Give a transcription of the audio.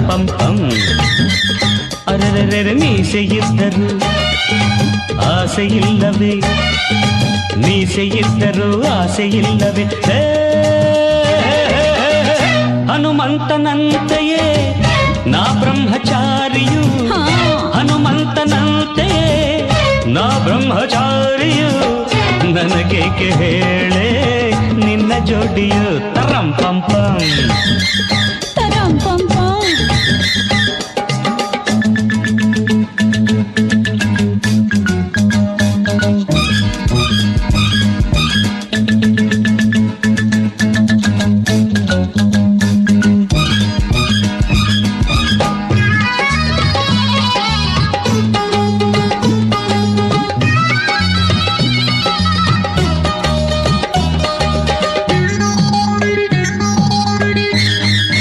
ಪಂ ಪಂ. ಅರೆರೆರೆ ಮೀಸೆಯಿದ್ದರು ಆಸೆಯಿಲ್ಲವೇ, ಮೀಸೆಯಿದ್ದರು ಆಸೆಯಿಲ್ಲವೇ. ಹನುಮಂತನಂತೆಯೇ ನಾ ಬ್ರಹ್ಮಚಾರಿಯು, ಹನುಮಂತನಂತೆಯೇ ನಾ ಬ್ರಹ್ಮಚಾರಿಯು. ನನಗೇಕೆ ಹೇಳೆ ನಿನ್ನ ಜೋಡಿಯು ತರಂ ಪಂ ಪಂ.